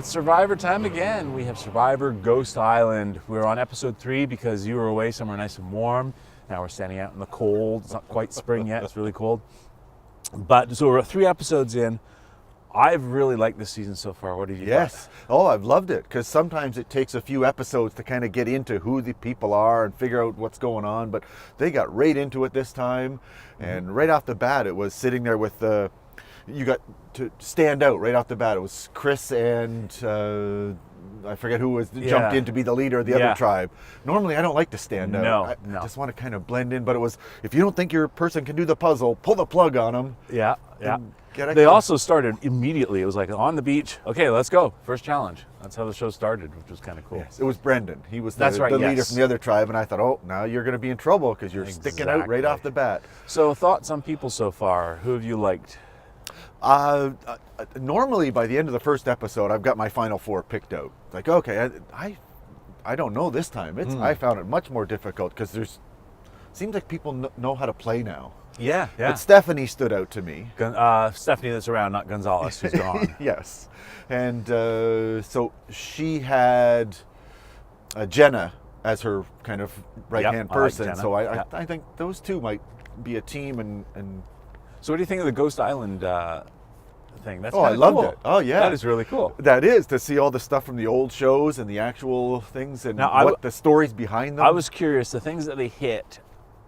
It's Survivor time again. We have Survivor Ghost Island. We're on episode 3 because you were away somewhere nice and warm. Now we're standing out in the cold. It's not quite spring yet. It's really cold. But so we're 3 episodes in. I've really liked this season so far. What did you Yes. Oh, I've loved it because sometimes it takes a few episodes to kind of get into who the people are and figure out what's going on. But they got right into it this time. And right off the bat, it was sitting there with the... You got to stand out right off the bat. It was Chris and I forget who jumped in to be the leader of the other tribe. Normally, I don't like to stand out. I just want to kind of blend in. But it was, if you don't think your person can do the puzzle, pull the plug on them. Yeah. They also started immediately. It was like on the beach. Okay, let's go. First challenge. That's how the show started, which was kind of cool. Yes, it was Brendan. He was the leader from the other tribe, and I thought, oh, now you're going to be in trouble because you're sticking out right off the bat. So, thoughts on people so far? Who have you liked? Normally, by the end of the first episode, I've got my final 4 picked out. Like, okay, I don't know this time. I found it much more difficult because seems like people know how to play now. Yeah. But Stephanie stood out to me. Stephanie that's around, not Gonzalez, who's gone. Yes. And so she had Jenna as her kind of right-hand person. Like so I think those two might be a team. And So what do you think of the Ghost Island thing? That's I loved it. Oh, yeah. That is really cool. That is, to see all the stuff from the old shows and the actual things and what the stories behind them. I was curious, the things that they hit,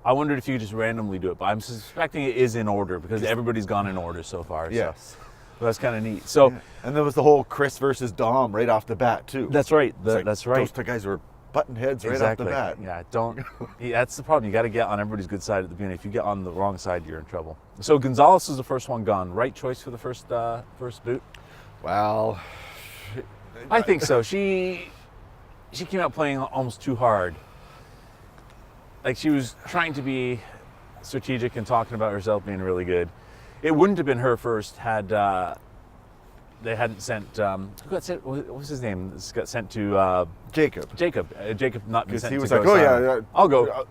I wondered if you could just randomly do it, but I'm suspecting it is in order because everybody's gone in order so far. Yes. So that's kind of neat. So, and there was the whole Chris versus Dom right off the bat, too. That's right. That's right. Those two guys were button heads right off the bat. Yeah, that's the problem. You got to get on everybody's good side at the beginning. If you get on the wrong side, you're in trouble. So Gonzalez is the first one gone. Right choice for the first boot? Well, I think so. She came out playing almost too hard. Like she was trying to be strategic and talking about herself being really good. It wouldn't have been her first had they hadn't sent. Who got sent? What was his name? This got sent to Jacob. Jacob not been sent. He was to like, Ghost Island. Yeah, I'll go.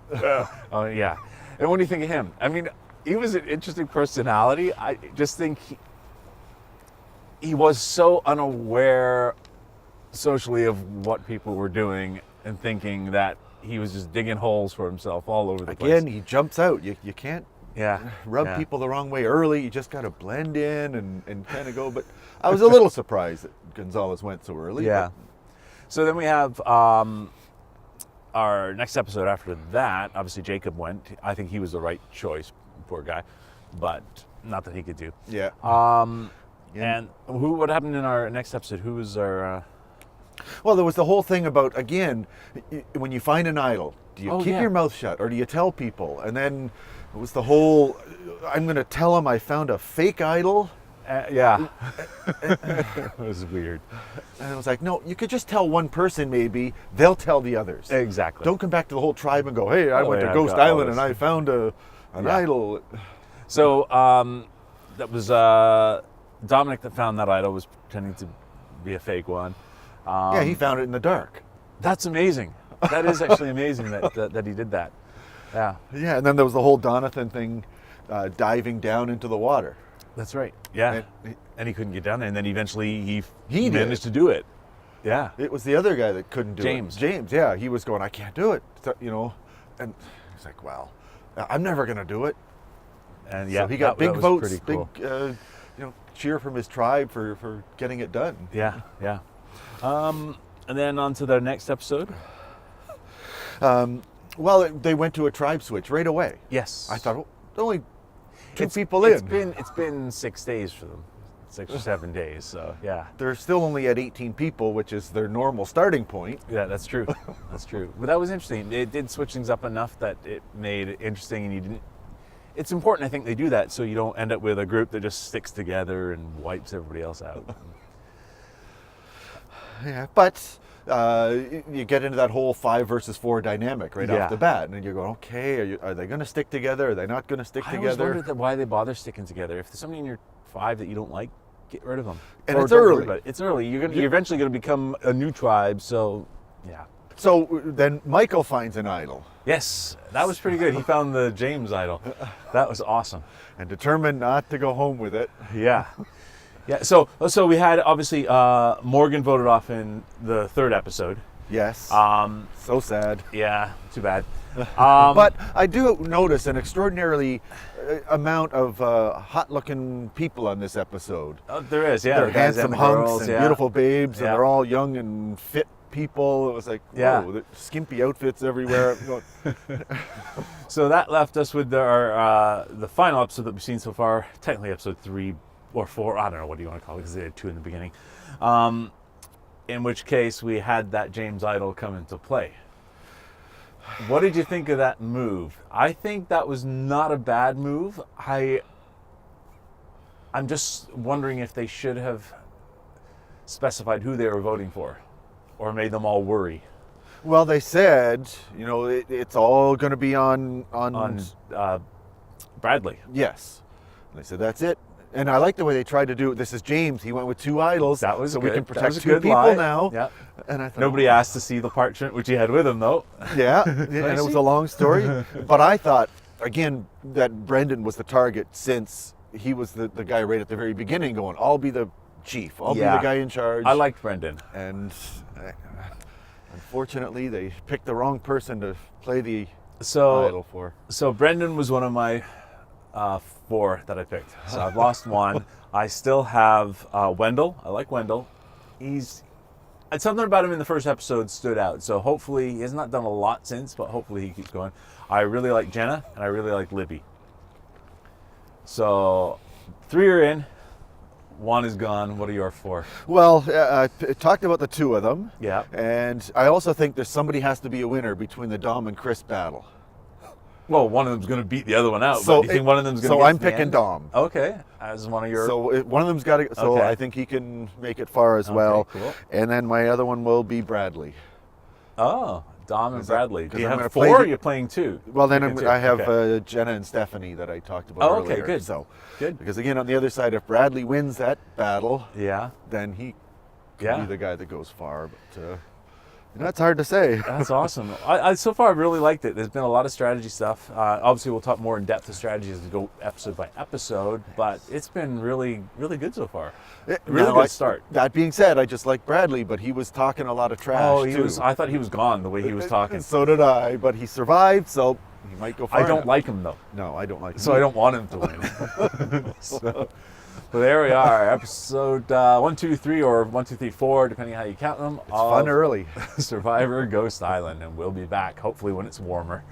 Oh yeah. And what do you think of him? I mean, he was an interesting personality. I just think he was so unaware socially of what people were doing and thinking that he was just digging holes for himself all over the place. Again, he jumps out. You can't rub people the wrong way early. You just got to blend in and kind of go. But I was a little surprised that Gonzalez went so early. Yeah. So then we have our next episode after that. Obviously, Jacob went. I think he was the right choice. Poor guy. But not that he could do. Yeah. And what happened in our next episode? Who was our... Well, there was the whole thing about, again, when you find an idol, do you keep your mouth shut or do you tell people? And then it was the whole, I'm going to tell them I found a fake idol. Yeah. It was weird. And I was like, no, you could just tell one person maybe, they'll tell the others. Exactly. Don't come back to the whole tribe and go, hey, I went to Ghost Island and I found an idol. So that was Dominic that found that idol, was pretending to be a fake one. Yeah, he found it in the dark. That's amazing. That is actually amazing that he did that. Yeah. Yeah, and then there was the whole Donathan thing, diving down into the water. That's right. Yeah. And he couldn't get down there, and then eventually he managed to do it. Yeah. It was the other guy that couldn't do it. James, yeah. He was going, I can't do it. So, and he's like, well, I'm never going to do it. And yeah, so he got big votes, cool. Big cheer from his tribe for getting it done. Yeah. And then on to the next episode. Well, they went to a tribe switch right away. Yes. I thought, only two people in. It's been 6 days for them. 6 or 7 days, so yeah. They're still only at 18 people, which is their normal starting point. Yeah, that's true. That's true. But that was interesting. It did switch things up enough that it made it interesting, and you didn't... It's important, I think, they do that so you don't end up with a group that just sticks together and wipes everybody else out. Yeah, but you get into that whole 5 versus 4 dynamic right off the bat, and then you're going, okay, are they going to stick together? Are they not going to stick together? I always wondered why they bother sticking together. If there's somebody in your 5 that you don't like, get rid of them. And it's early. It's early. You're eventually going to become a new tribe, so yeah. So then Michael finds an idol. Yes, that was pretty good. He found the James idol. That was awesome. And determined not to go home with it. Yeah. Yeah. So we had obviously Morgan voted off in the third episode. Yes. So sad. Yeah. Too bad. But I do notice an extraordinarily amount of hot-looking people on this episode. There is. Yeah. They're the guys handsome and the hunks girls, and yeah. beautiful babes, Yeah. and they're all young and fit people. It was like, Yeah. whoa, the skimpy outfits everywhere. So that left us with the final episode that we've seen so far, technically episode 3 or 4, I don't know what do you want to call it, because they had 2 in the beginning. In which case we had that James Idol come into play. What did you think of that move? I think that was not a bad move. I'm just wondering if they should have specified who they were voting for, or made them all worry. Well, they said, it's all going to be on Bradley. Yes. And they said, that's it. And I like the way they tried to do it. This is James. He went with 2 idols. That was so good. we can That protect was a 2 good people lie. now. Yeah. And I thought, Nobody asked to see the parchment, which he had with him, though. Yeah, and it was a long story. But I thought, again, that Brendan was the target since he was the guy right at the very beginning going, I'll be the chief. I'll be the guy in charge. I liked Brendan. And unfortunately, they picked the wrong person to play the idol for. So Brendan was one of my 4 that I picked. So I've lost 1. I still have Wendell. I like Wendell. Something about him in the first episode stood out. So hopefully, he has not done a lot since, but hopefully he keeps going. I really like Jenna, and I really like Libby. So 3 are in. 1 is gone. What are your 4? Well, I talked about the 2 of them. Yeah. And I also think somebody has to be a winner between the Dom and Chris battle. Well, one of them's going to beat the other one out. So but do you think one of them's going to So get I'm to the picking end? Dom. Okay. As one of your... So one of them's got to. So Okay. I think he can make it far as well. cool. And then my other one will be Bradley. Oh, Dom and Is that- Bradley. Do 'cause you I'm have gonna 4 play or the- are you playing 2? Well, then Picking 2. I have Okay. Jenna and Stephanie that I talked about Oh, okay, earlier. good. So Good. because again, on the other side, if Bradley wins that battle, Yeah. then he could Yeah. be the guy that goes far. But that's hard to say. That's awesome. I so far I've really liked it. There's been a lot of strategy stuff. Obviously, we'll talk more in depth of strategy as we go episode by episode, but it's been really, really good so far. Really good start. That being said, I just like Bradley, but he was talking a lot of trash Oh, he too. was. I thought he was gone the way he was talking. So did I, but he survived, so he might go far. I don't enough. like him though, No, I don't like him. so I don't want him to win. So there we are, episode 1, 2, 3, or 1, 2, 3, 4, depending how you count them. It's fun early. Survivor Ghost Island, and we'll be back hopefully when it's warmer.